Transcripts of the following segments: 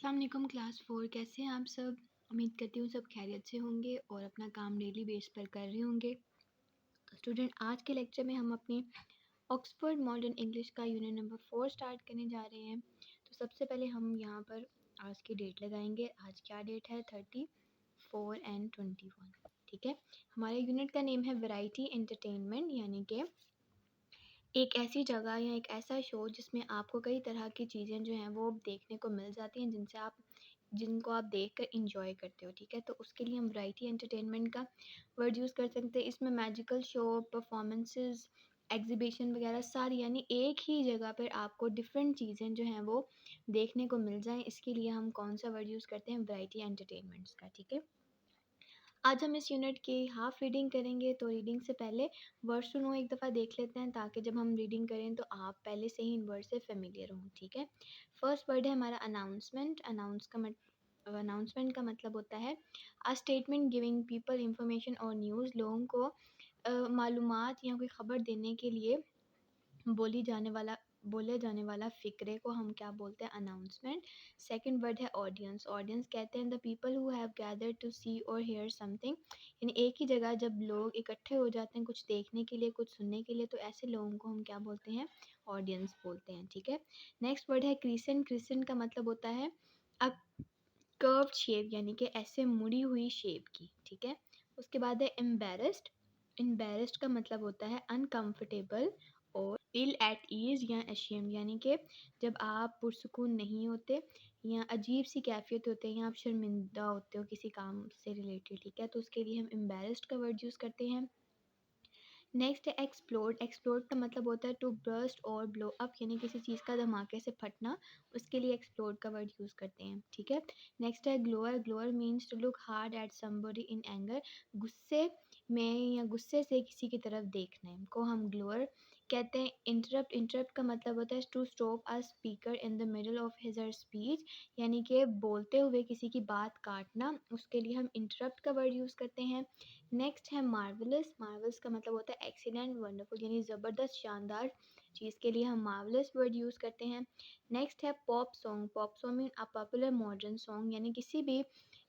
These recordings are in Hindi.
अस्सलाम वालेकुम क्लास 4 कैसे हैं आप सब। उम्मीद करती हूँ सब खैरियत से होंगे और अपना काम डेली बेस पर कर रहे होंगे। तो स्टूडेंट, आज के लेक्चर में हम अपनी ऑक्सफोर्ड मॉडर्न इंग्लिश का यूनिट नंबर 4 स्टार्ट करने जा रहे हैं। तो सबसे पहले हम यहाँ पर आज की डेट लगाएंगे। आज क्या डेट है? 34 एंड 21। ठीक है। हमारे यूनिट का नेम है वैरायटी एंटरटेनमेंट, यानी कि एक ऐसी जगह या एक ऐसा शो जिसमें आपको कई तरह की चीज़ें जो हैं वो देखने को मिल जाती हैं जिनको आप देखकर एंजॉय करते हो। ठीक है, तो उसके लिए हम वैरायटी एंटरटेनमेंट का वर्ड यूज़ कर सकते हैं। इसमें मैजिकल शो, परफॉर्मेंसेस, एग्जीबिशन वगैरह सारी, यानी एक ही जगह पर आपको डिफरेंट चीज़ें जो हैं वो देखने को मिल जाएं, इसके लिए हम कौन सा वर्ड यूज़ करते हैं? वैरायटी एंटरटेनमेंट्स का। ठीक है, आज हम इस यूनिट की हाफ रीडिंग करेंगे। तो रीडिंग से पहले वर्ड्स टू नो एक दफ़ा देख लेते हैं, ताकि जब हम रीडिंग करें तो आप पहले से ही इन वर्ड से फेमिलियर हों। ठीक है, फर्स्ट वर्ड है हमारा अनाउंसमेंट। अनाउंसमेंट का मतलब होता है a statement giving people information और न्यूज़। लोगों को मालूमात या कोई ख़बर देने के लिए बोली जाने वाला बोले जाने वाला फ़िक्रे को हम क्या बोलते हैं? अनाउंसमेंट। सेकंड वर्ड है ऑडियंस। ऑडियंस कहते हैं the people who have gathered to see or hear something, यानी एक ही जगह जब लोग इकट्ठे हो जाते हैं कुछ देखने के लिए, कुछ सुनने के लिए, तो ऐसे लोगों को हम क्या बोलते हैं? ऑडियंस बोलते हैं। ठीक है, नेक्स्ट वर्ड है क्रिसेंट। क्रिसेंट का मतलब होता है अ कर्व्ड शेप, यानी कि ऐसे मुड़ी हुई शेप की। ठीक है, उसके बाद है एम्बेरस्ड। एम्बेरस्ड का मतलब होता है अनकंफर्टेबल और इल एट ईज या अशेम्ड, यानी कि जब आप पुरसुकून नहीं होते या अजीब सी कैफियत होते हैं या आप शर्मिंदा होते हो किसी काम से रिलेटेड। ठीक है, तो उसके लिए हम एम्बेरस्ड का वर्ड यूज़ करते हैं। नेक्स्ट है एक्सप्लोड। एक्सप्लोड का मतलब होता है टू बर्स्ट और ब्लो अप, यानी किसी चीज़ का धमाके से फटना, उसके लिए एक्सप्लोड का वर्ड यूज़ करते हैं। ठीक है, नेक्स्ट है glower. Glower means to look hard at somebody in anger. गुस्से में या गुस्से से किसी की तरफ देखने को हम ग्लोअर कहते हैं। इंटरप्ट। इंटरप्ट का मतलब होता है to stop a speaker in the middle of his her speech, यानी कि बोलते हुए किसी की बात काटना, उसके लिए हम इंटरप्ट का वर्ड यूज़ करते हैं। नेक्स्ट है मार्वलस। मार्वल्स का मतलब होता है एक्सीलेंट, वंडरफुल, यानी ज़बरदस्त, शानदार चीज़ के लिए हम मार्वलस वर्ड यूज़ करते हैं। नेक्स्ट है pop song. Pop song mean a popular modern song, यानी किसी भी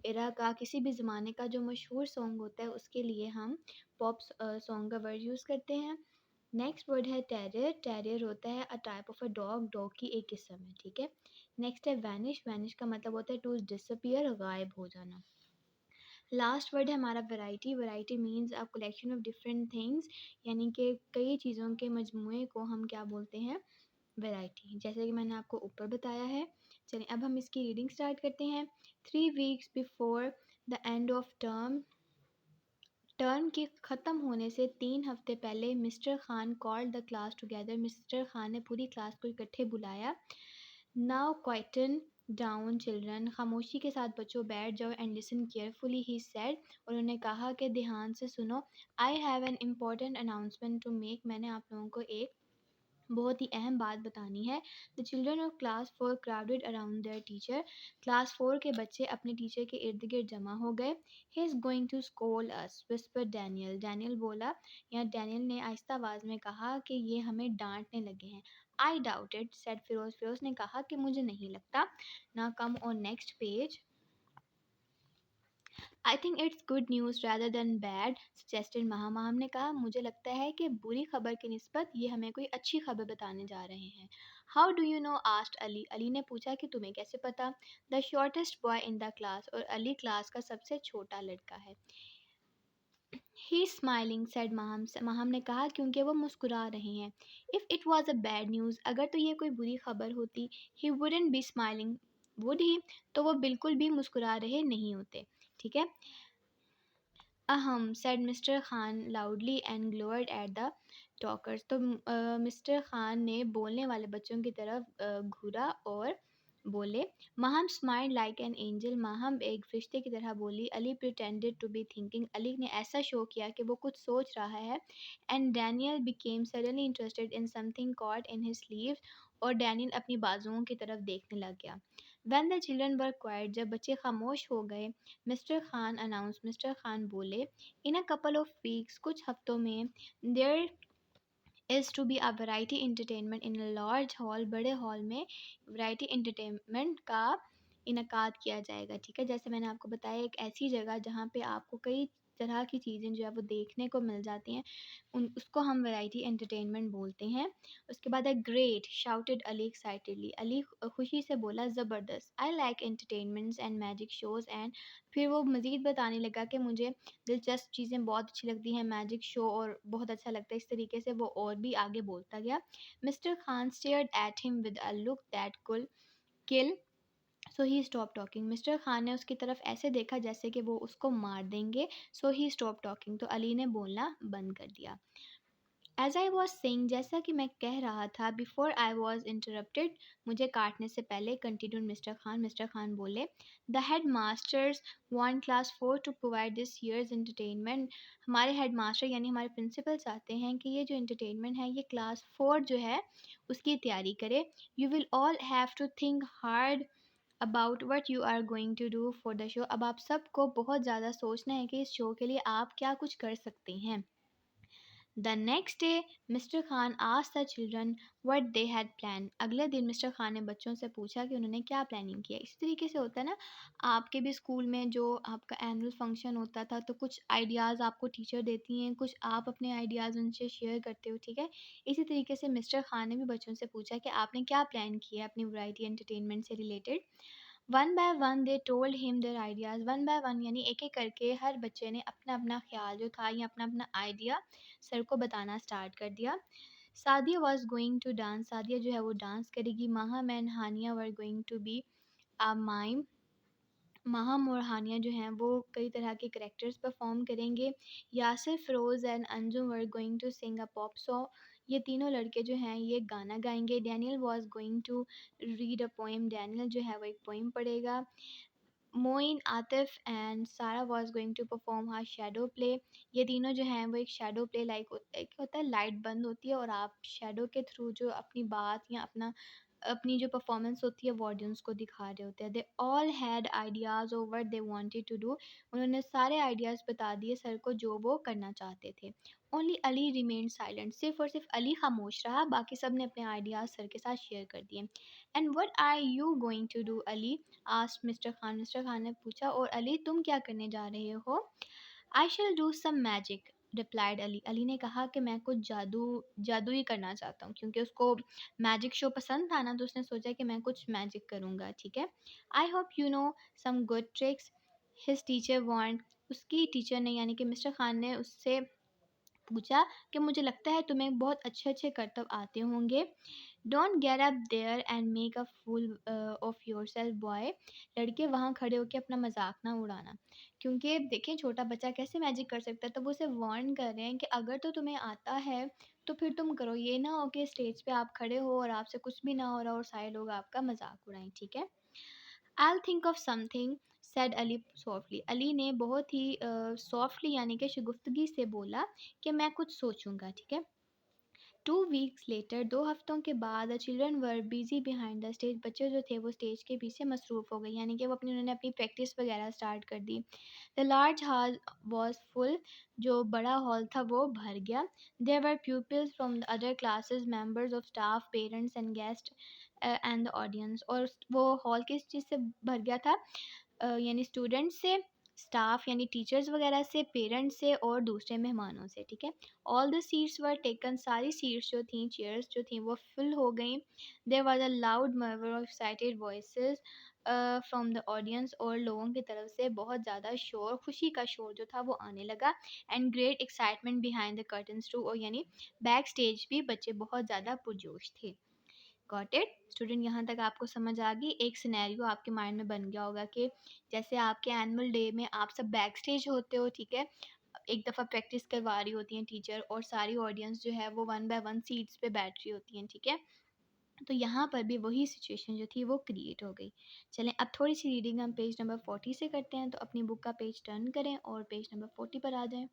एरा का, किसी भी ज़माने का जो मशहूर सॉन्ग होता है उसके लिए हम पॉप सॉन्ग का वर्ड यूज़ करते हैं। नेक्स्ट वर्ड है टेरियर। टेरियर होता है a type of a dog. Dog की एक किस्म है। ठीक है, नेक्स्ट है वैनिश। वैनिश का मतलब होता है टू डिसअपियर, गायब हो जाना। लास्ट वर्ड है हमारा variety. Variety means a collection of different things, यानी कि कई चीज़ों के मजमूए को हम क्या बोलते हैं? वैरायटी। जैसे कि मैंने आपको ऊपर बताया है। चलिए अब हम इसकी रीडिंग स्टार्ट करते हैं। 3 weeks before the end of term के ख़त्म होने से 3 हफ्ते पहले mister Khan called the class together. Mister Khan ने पूरी क्लास को इकट्ठे बुलाया। नाउ क्वाइटन डाउन चिल्ड्रन, खामोशी के साथ बच्चों बैठ जाओ। And listen carefully he said, और उन्होंने कहा कि ध्यान से सुनो। I have an important announcement to make, मैंने आप लोगों को एक बहुत ही अहम बात बतानी है। The children of class 4 crowded around there teacher, class 4 के बच्चे अपने टीचर के इर्द गिर्द जमा हो गए। He is going to scold us whisper Daniel, Daniel बोला या डैनियल ने आहिस्ता आवाज़ में कहा कि ये हमें डांटने लगे हैं। I doubt it said Firoz, Firoz ने कहा कि मुझे नहीं लगता। ना come on next page. I think it's good news rather than bad suggested महा। महाम ने कहा मुझे लगता है कि बुरी खबर की निस्बत ये हमें कोई अच्छी खबर बताने जा रहे हैं। How do you know asked Ali, Ali ने पूछा कि तुम्हें कैसे पता। The shortest boy in the class, और अली क्लास का सबसे छोटा लड़का है। ही स्माइलिंग सेड महाम, महाम ने कहा क्योंकि वो मुस्कुरा रहे हैं। If it was a bad news, अगर तो ये कोई बुरी खबर होती, ही wouldn't be smiling would he, तो वो बिल्कुल भी मुस्कुरा रहे नहीं होते। ठीक है, ahem said mister Khan loudly and glowered at the talkers, तो मिस्टर खान ने बोलने वाले बच्चों की तरफ घूरा और बोले। Maham smile like an angel, Maham एक फरिश्ते की तरह बोली। Ali pretended to be thinking, Ali ने ऐसा शो किया कि वो कुछ सोच रहा है। And Daniel became suddenly interested in something caught in his sleeves, और डैनियल अपनी बाजुओं की तरफ देखने लग गया। When the children were quiet, जब बच्चे खामोश हो गए, mister Khan announce, mister Khan बोले। In a couple of weeks, कुछ हफ्तों में, there is to be a variety entertainment in a large hall, बड़े हॉल में वैरायटी इंटरटेनमेंट का इनकाद किया जाएगा, ठीक है? जैसे मैंने आपको बताया एक ऐसी जगह जहाँ पे आपको कई तरह की चीज़ें जो है वो देखने को मिल जाती हैं, उन उसको हम वैरायटी एंटरटेनमेंट बोलते हैं। उसके बाद है great shouted Ali excitedly, Ali खुशी से बोला ज़बरदस्त, I like entertainments and magic shows and फिर वो मज़ीद बताने लगा कि मुझे दिलचस्प चीज़ें बहुत अच्छी लगती हैं, मैजिक शो और बहुत अच्छा लगता है। इस तरीके से वो और भी आगे बोलता गया। Mister Khan stared at him with a look that could kill, so he stop talking. Mister Khan ने उसकी तरफ ऐसे देखा जैसे कि वो उसको मार देंगे। सो ही स्टॉप टॉकिंग, तो अली ने बोलना बंद कर दिया। एज आई वॉज सेइंग, जैसा कि मैं कह रहा था, बिफोर आई वॉज इंटरप्टेड, मुझे काटने से पहले, कंटिन्यूड मिस्टर खान बोले, the head masters want class 4 to provide this year's entertainment. हमारे हेड मास्टर यानी हमारे प्रिंसिपल चाहते हैं कि ये जो एंटरटेनमेंट है ये क्लास 4 जो है उसकी तैयारी करे। You will all have to think hard about what you are going to do for the show. अब आप सबको बहुत ज़्यादा सोचना है कि इस शो के लिए आप क्या कुछ कर सकते हैं। The next day, Mr. Khan asked the children what they had planned. अगले दिन मिस्टर खान ने बच्चों से पूछा कि उन्होंने क्या प्लानिंग किया। इसी तरीके से होता है ना, आपके भी स्कूल में जो आपका एनुअल फंक्शन होता था तो कुछ आइडियाज़ आपको टीचर देती हैं, कुछ आप अपने आइडियाज़ उनसे शेयर करते हो, ठीक है? इसी तरीके से मिस्टर खान ने भी बच्चों से पूछा कि आपने क्या प्लान किया है अपनी वैरायटी एंटरटेनमेंट से related. One by one they told him there ideas, one by one यानी एक एक करके हर बच्चे ने अपना अपना ख्याल जो था या अपना अपना आइडिया सर को बताना स्टार्ट कर दिया। Sadia was going to dance, Sadia जो है वो डांस करेगी। Maham and Hania were going to be a mime, Maham और हानिया जो हैं वो कई तरह के करेक्टर्स परफॉर्म करेंगे। Yasir, Firoz and Anjum were going to sing a pop song, ये तीनों लड़के जो हैं ये गाना गाएंगे। Daniel was going to read a poem, Daniel जो है वो एक पोएम पढ़ेगा। Moin, Atif and Sara was going to perform her shadow play, ये तीनों जो हैं वो एक शैडो प्ले लाइक एक होता है, लाइट बंद होती है और आप शैडो के थ्रू जो अपनी बात या अपना अपनी जो परफॉर्मेंस होती है वो ऑडियंस को दिखा रहे होते हैं। They all had ideas over they wanted to do, उन्होंने सारे आइडियाज़ बता दिए सर को जो वो करना चाहते थे। ओनली अली रिमेन साइलेंट, सिर्फ और सिर्फ अली खामोश रहा, बाकी सब ने अपने आइडियाज़ सर के साथ शेयर कर दिए। And what are you going to do Ali, asked mister Khan ने पूछा, और अली तुम क्या करने जा रहे हो? I shall do some magic, replied Ali, Ali ने कहा कि मैं कुछ जादू ही करना चाहता हूँ, क्योंकि उसको मैजिक शो पसंद था ना तो उसने सोचा कि मैं कुछ मैजिक करूँगा, ठीक है? I hope you know some good tricks, his teacher want, उसकी टीचर ने यानी कि मिस्टर खान ने उससे पूछा कि मुझे लगता है तुम्हें बहुत अच्छे अच्छे करतब आते होंगे। Don't get up there and make a fool of yourself boy, लड़के वहाँ खड़े होकर अपना मजाक ना उड़ाना, क्योंकि देखें छोटा बच्चा कैसे मैजिक कर सकता है, तो वो उसे वार्न कर रहे हैं कि अगर तो तुम्हें आता है तो फिर तुम करो, ये ना हो कि स्टेज पे आप खड़े हो और आपसे कुछ भी ना हो रहा और सारे लोग आपका मजाक उड़ाएं, ठीक है? I think of something, said Ali softly, Ali ने बहुत ही सॉफ्टली यानी कि शगुफ्तगी से बोला कि मैं कुछ सोचूंगा, ठीक है? 2 वीक्स लेटर, 2 हफ्तों के बाद, the children were busy behind the stage, बच्चे जो थे वो स्टेज के पीछे मसरूफ़ हो गए, यानी कि वो उन्होंने अपनी प्रैक्टिस वगैरह स्टार्ट कर दी। The large hall was full, जो बड़ा हॉल था वो भर गया। There were pupils from the other classes, members of staff, parents and guest and the audience, और वो हॉल किस चीज़ से भर गया था? यानी स्टूडेंट्स से, स्टाफ यानी टीचर्स वगैरह से, पेरेंट्स से और दूसरे मेहमानों से, ठीक है? All the seats were taken, सारी सीट्स जो थी, चेयर्स जो थी वो फिल हो गई। There was a loud murmur of excited voices from the audience, और लोगों की तरफ से बहुत ज़्यादा शोर, खुशी का शोर जो था वो आने लगा। And great excitement behind the curtains too, और यानी बैक स्टेज भी बच्चे बहुत ज़्यादा पुरजोश थे। गॉट इट स्टूडेंट, यहाँ तक आपको समझ आ गई? एक सिनेरियो आपके माइंड में बन गया होगा कि जैसे आपके एनुअल डे में आप सब बैक स्टेज होते हो, ठीक है? एक दफ़ा प्रैक्टिस करवा रही होती हैं टीचर और सारी ऑडियंस जो है वो वन बाय वन सीट्स पे बैठ रही होती हैं, ठीक है? तो यहाँ पर भी वही सिचुएशन जो थी वो क्रिएट हो गई। चलें अब थोड़ी सी रीडिंग हम पेज नंबर 40 से करते हैं, तो अपनी बुक का पेज टर्न करें और पेज नंबर 40 पर आ जाएं।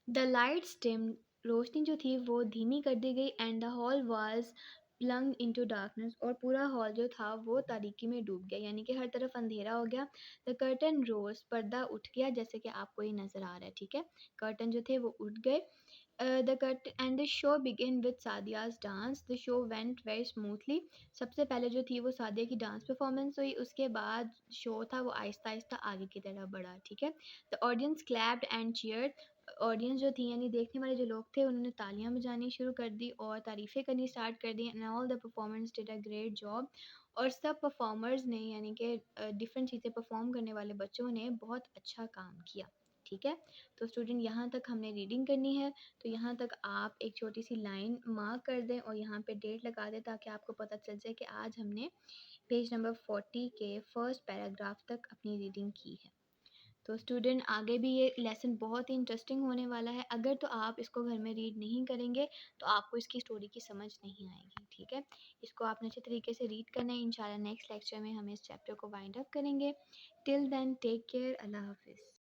द लाइट्स डिम, रोशनी जो थी वो धीमी कर दी गई। And the hall was plunge into darkness, और पूरा हॉल जो था वो तारीकी में डूब गया, यानी कि हर तरफ अंधेरा हो गया। द कर्टन रोज, पर्दा उठ गया, जैसे कि आपको ये नज़र आ रहा है, ठीक है? कर्टन जो थे वो उठ गए। The cut and the show begin with Sadia's dance. The show went very smoothly. सबसे पहले जो थी वो सादिया की डांस परफॉर्मेंस हुई, उसके बाद शो था वो आहिस्ता आहिस्ता आगे की तरफ बढ़ा, ठीक है. The audience clapped and cheered. Audience जो थी यानी देखने वाले जो लोग थे उन्होंने तालियां बजानी शुरू कर दी और तारीफ़ें करनी स्टार्ट कर दी. And all the performance did a great job. और सब परफॉर्मर्स ने यानी कि डिफरेंट चीज़ें परफॉर्म करने वाले बच्चों ने बहुत अच्छा काम किया, ठीक है. तो स्टूडेंट यहाँ तक हमने रीडिंग करनी है, तो यहाँ तक आप एक छोटी सी लाइन मार्क कर दें और यहाँ पे डेट लगा दें ताकि आपको पता चल जाए कि आज हमने पेज नंबर 40 के फर्स्ट पैराग्राफ तक अपनी रीडिंग की है. तो स्टूडेंट आगे भी ये लेसन बहुत ही इंटरेस्टिंग होने वाला है. अगर तो आप इसको घर में रीड नहीं करेंगे तो आपको इसकी स्टोरी की समझ नहीं आएगी, ठीक है. इसको आपने अच्छे तरीके से रीड करना है. इंशाल्लाह नेक्स्ट लेक्चर में हम इस चैप्टर को वाइंड अप करेंगे. Till then take care. अल्लाह हाफिज़.